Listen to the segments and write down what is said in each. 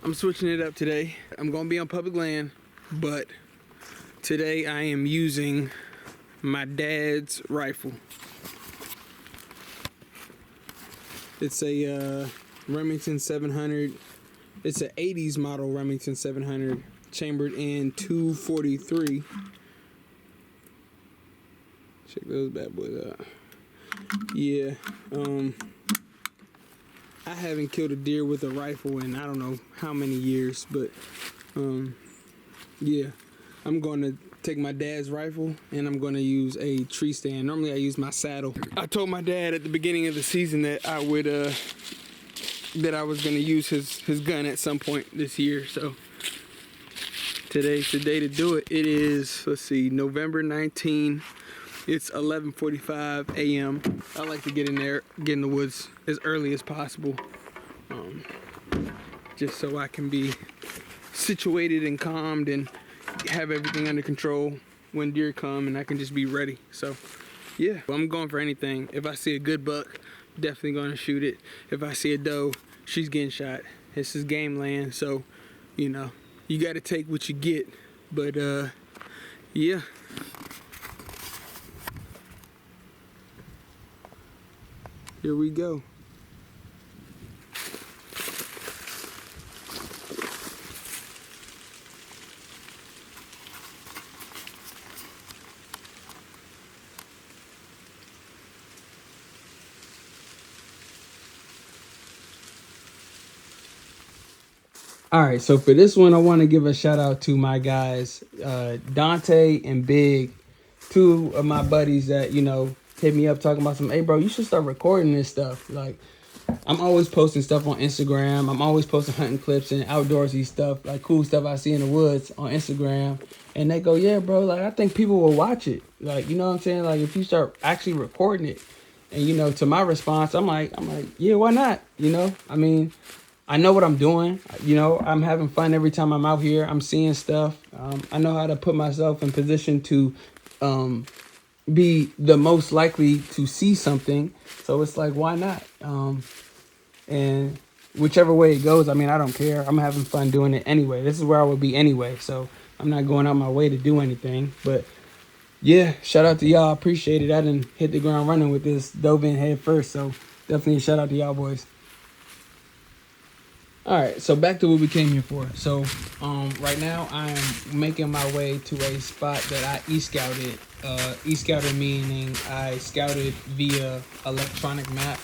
I'm switching it up today. I'm gonna be on public land, but today I am using my dad's rifle. It's a Remington 700. It's an 80s model Remington 700, chambered in 243. Check those bad boys out. Yeah, I haven't killed a deer with a rifle in I don't know how many years, but yeah, I'm going to take my dad's rifle and I'm going to use a tree stand. Normally I use my saddle. I told my dad at the beginning of the season that I would that I was going to use his gun at some point this year, so today's the day to do it. It is, let's see, November 19. It's 11:45 a.m. I like to get in the woods as early as possible, just so I can be situated and calmed and have everything under control when deer come, and I can just be ready. So yeah, I'm going for anything. If I see a good buck, definitely gonna shoot it. If I see a doe, she's getting shot. This is game land, so you know, you gotta take what you get. But yeah. Here we go. All right, so for this one, I want to give a shout out to my guys, Dante and Big, two of my buddies that, you know, hit me up talking about some, hey bro, you should start recording this stuff. Like, I'm always posting stuff on Instagram. I'm always posting hunting clips and outdoorsy stuff, like cool stuff I see in the woods on Instagram. And they go, yeah, bro, like I think people will watch it. Like, you know what I'm saying? Like if you start actually recording it. And you know, to my response, I'm like, yeah, why not? You know, I mean, I know what I'm doing. You know, I'm having fun every time I'm out here. I'm seeing stuff. I know how to put myself in position to be the most likely to see something. So it's like, why not? And whichever way it goes, I mean, I don't care. I'm having fun doing it anyway. This is where I would be anyway. So I'm not going out my way to do anything. But yeah, shout out to y'all. Appreciate it. I didn't hit the ground running with this, dove in head first. So definitely a shout out to y'all boys. All right, so back to what we came here for. So right now I am making my way to a spot that I e-scouted. E-scouted meaning I scouted via electronic map.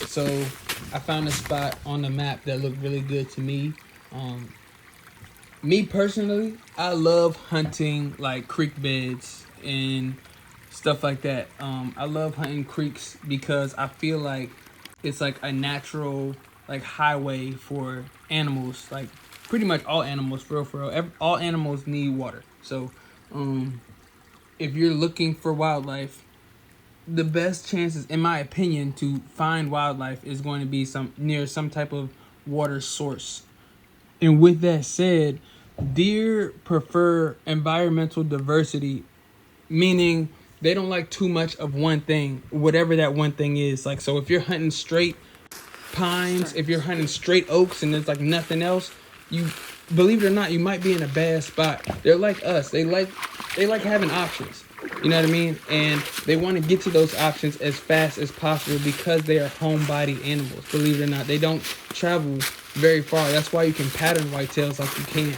So I found a spot on the map that looked really good to me. Me personally, I love hunting like creek beds and stuff like that. I love hunting creeks because I feel like it's like a natural like highway for animals, like pretty much all animals, for real. All animals need water. So if you're looking for wildlife, the best chances, in my opinion, to find wildlife is going to be near some type of water source. And with that said, deer prefer environmental diversity, meaning they don't like too much of one thing, whatever that one thing is. Like, so if you're hunting straight pines, if you're hunting straight oaks and there's like nothing else, you, believe it or not, you might be in a bad spot. They're like us. They like having options. You know what I mean? And they want to get to those options as fast as possible because they are homebody animals. Believe it or not, they don't travel very far. That's why you can pattern whitetails like you can.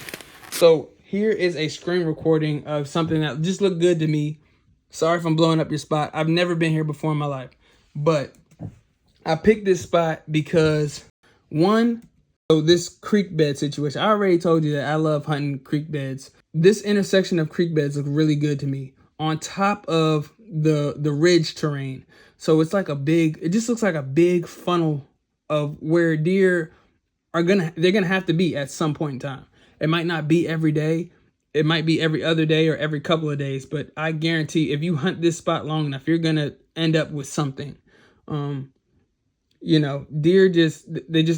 So here is a screen recording of something that just looked good to me. Sorry if I'm blowing up your spot. I've never been here before in my life, but I picked this spot because so this creek bed situation, I already told you that I love hunting creek beds. This intersection of creek beds look really good to me on top of the ridge terrain. So it's like it just looks like a big funnel of where deer they're gonna have to be at some point in time. It might not be every day. It might be every other day or every couple of days, but I guarantee if you hunt this spot long enough, you're gonna end up with something. You know, deer just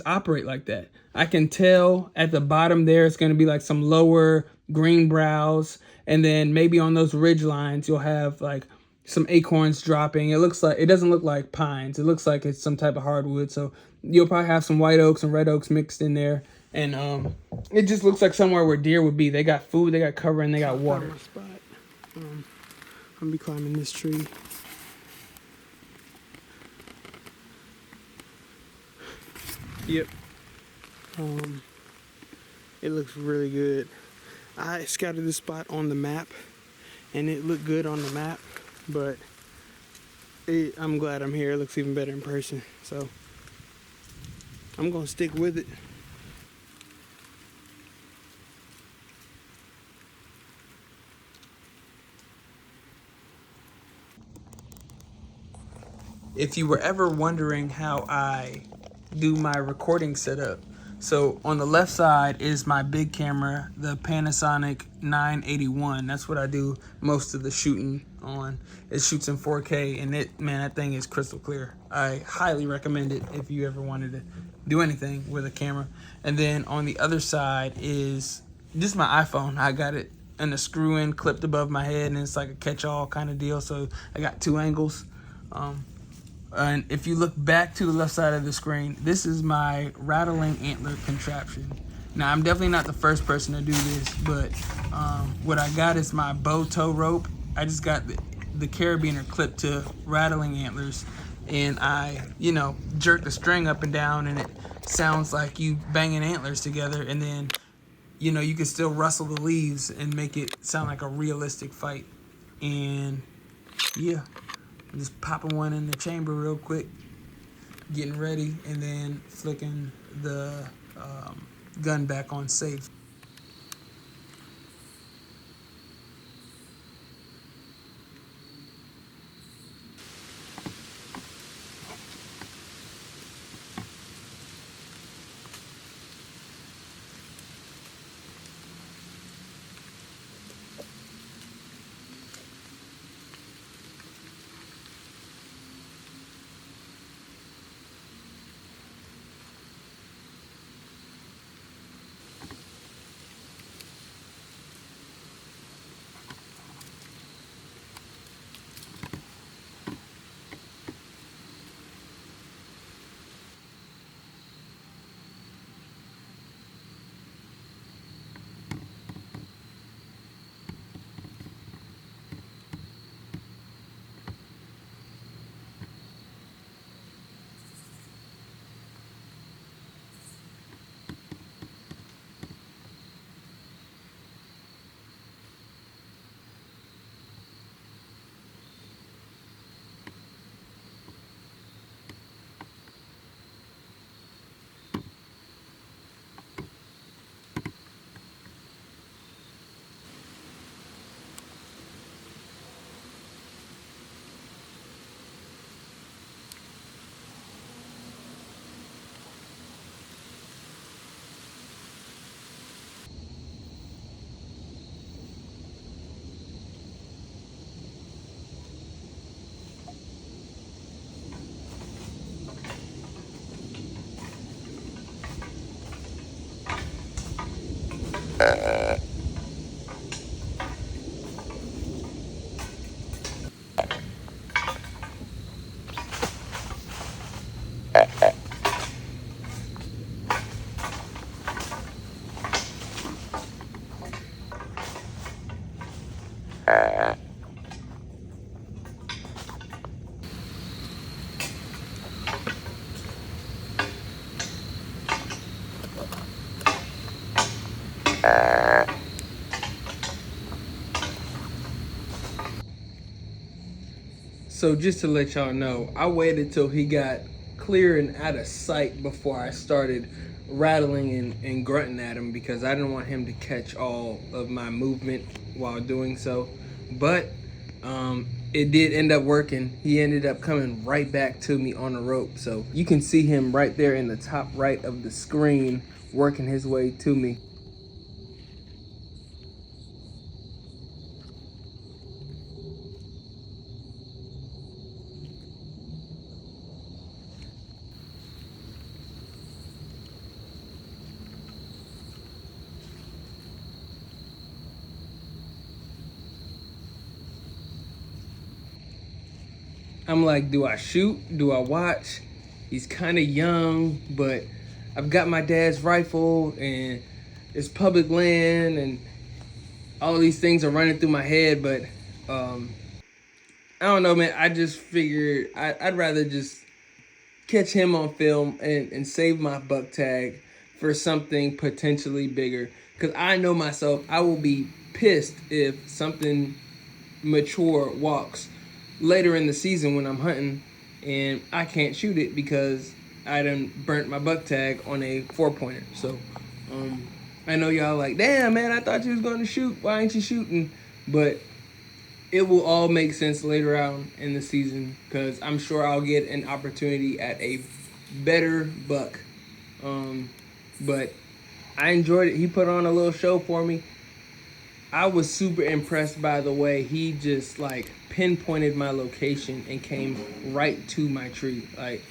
operate like that. I can tell at the bottom there, it's going to be like some lower green browse. And then maybe on those ridge lines, you'll have like some acorns dropping. It doesn't look like pines. It looks like it's some type of hardwood. So you'll probably have some white oaks and red oaks mixed in there. and it just looks like somewhere where deer would be. They got food, they got cover, and they got water. My spot. I'm gonna be climbing this tree. Yep. It looks really good. I scouted this spot on the map, and it looked good on the map, but I'm glad I'm here. It looks even better in person, so I'm gonna stick with it. If you were ever wondering how I do my recording setup, so on the left side is my big camera, the Panasonic 981. That's what I do most of the shooting on. It shoots in 4K, and that thing is crystal clear. I highly recommend it if you ever wanted to do anything with a camera. And then on the other side is just my iPhone. I got it in a screw-in clipped above my head, and it's like a catch-all kind of deal. So I got two angles. And if you look back to the left side of the screen, this is my rattling antler contraption. Now, I'm definitely not the first person to do this, but what I got is my bow tow rope. I just got the carabiner clipped to rattling antlers, and I, jerk the string up and down, and it sounds like you banging antlers together, and then, you can still rustle the leaves and make it sound like a realistic fight. And yeah. I'm just popping one in the chamber real quick, getting ready, and then flicking the gun back on safe. So just to let y'all know, I waited till he got clear and out of sight before I started rattling and grunting at him, because I didn't want him to catch all of my movement while doing so. But it did end up working. He ended up coming right back to me on the rope. So you can see him right there in the top right of the screen working his way to me. I'm like, do I shoot? Do I watch? He's kind of young, but I've got my dad's rifle and it's public land and all these things are running through my head, but I don't know, man. I just figured I'd rather just catch him on film and save my buck tag for something potentially bigger. Because I know myself, I will be pissed if something mature walks later in the season when I'm hunting and I can't shoot it because I done burnt my buck tag on a 4-pointer. So I know y'all like, damn man, I thought you was going to shoot. Why ain't you shooting? But it will all make sense later on in the season because I'm sure I'll get an opportunity at a better buck. But I enjoyed it. He put on a little show for me. I was super impressed by the way he just like pinpointed my location and came right to my tree. Like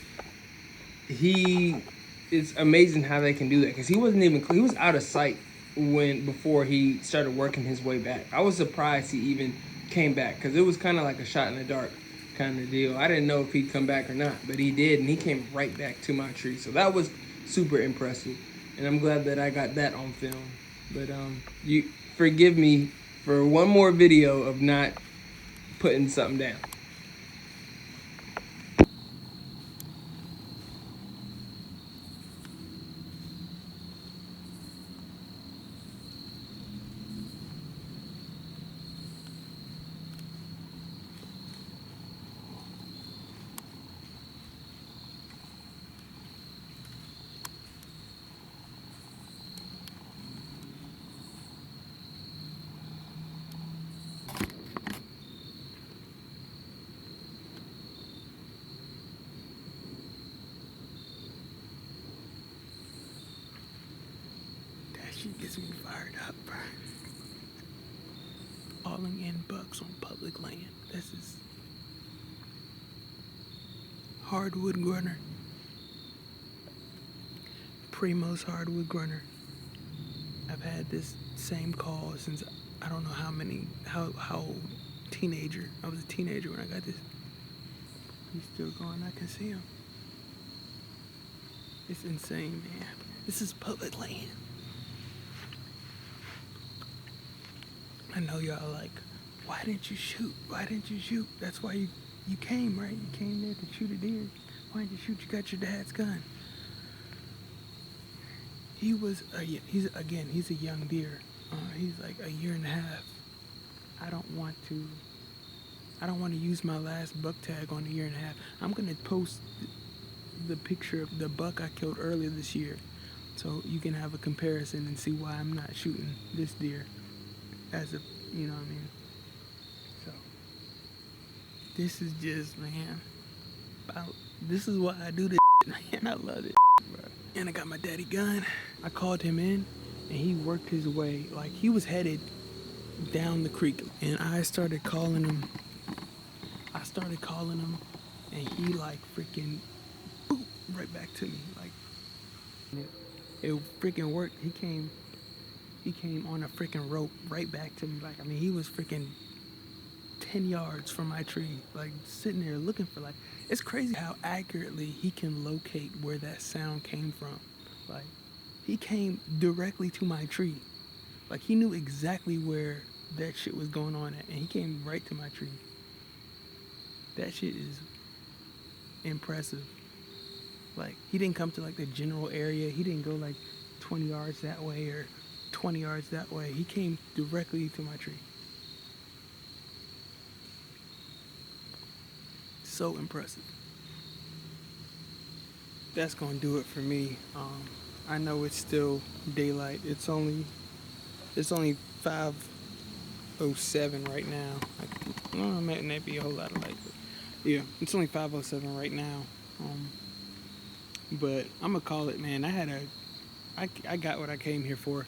it's amazing how they can do that because he was out of sight before he started working his way back. I was surprised he even came back because it was kind of like a shot in the dark kind of deal. I didn't know if he'd come back or not, but he did, and he came right back to my tree. So that was super impressive, and I'm glad that I got that on film. But you forgive me for one more video of not putting something down. That shit gets me fired up, bro. Hauling in bucks on public land. This is hardwood grunner. Primo's hardwood grunner. I've had this same call since I don't know how teenager. I was a teenager when I got this. He's still going. I can see him. It's insane, man. This is public land. I know y'all like, why didn't you shoot? Why didn't you shoot? That's why you came, right? You came there to shoot a deer. Why didn't you shoot? You got your dad's gun. He's a young deer. He's like a year and a half. I don't want to use my last buck tag on a year and a half. I'm gonna post the picture of the buck I killed earlier this year, so you can have a comparison and see why I'm not shooting this deer as a, you know what I mean. So this is just, man, this is why I do this, man. I love it, bro. And I got my daddy gun. I called him in, and he worked his way like he was headed down the creek, and I started calling him, and he like freaking boop right back to me. Like it freaking worked. He came on a freaking rope right back to me. Like, I mean, he was freaking 10 yards from my tree, like sitting there looking for, like, it's crazy how accurately he can locate where that sound came from. Like, he came directly to my tree. Like, he knew exactly where that shit was going on at, and he came right to my tree. That shit is impressive. Like, he didn't come to like the general area. He didn't go like 20 yards that way or 20 yards that way. He came directly to my tree. So impressive. That's gonna do it for me. I know it's still daylight. It's only 5:07 right now. It might not be a whole lot of light, but yeah, it's only 5:07 right now. But I'm gonna call it, man. I got what I came here for.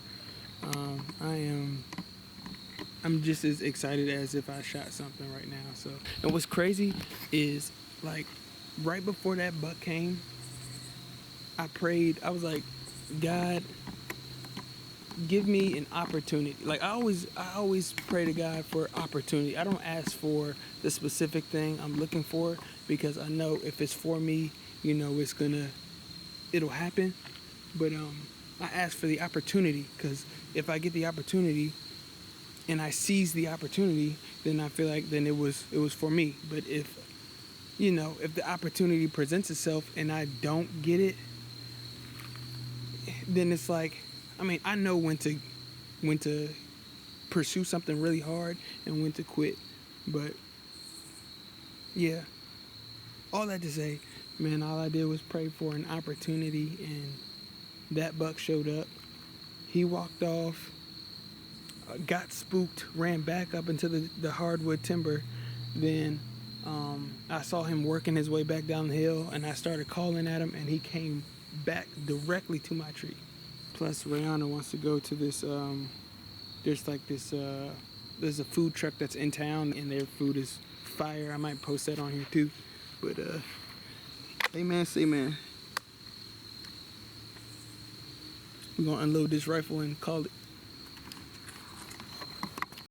I'm just as excited as if I shot something right now. So, and what's crazy is, like, right before that buck came, I prayed. I was like, God, give me an opportunity. Like, I always pray to God for opportunity. I don't ask for the specific thing I'm looking for, because I know if it's for me, you know, it'll happen. But I asked for the opportunity, because if I get the opportunity and I seize the opportunity, then I feel like then it was for me. But if if the opportunity presents itself and I don't get it, then it's like, I mean, I know when to pursue something really hard and when to quit. But yeah, all that to say, man, all I did was pray for an opportunity, and that buck showed up. He walked off, got spooked, ran back up into the hardwood timber. Then I saw him working his way back down the hill, and I started calling at him, and he came back directly to my tree. Plus, Rihanna wants to go to this. There's like this. There's a food truck that's in town, and their food is fire. I might post that on here too. But hey man, say man, we're gonna unload this rifle and call it.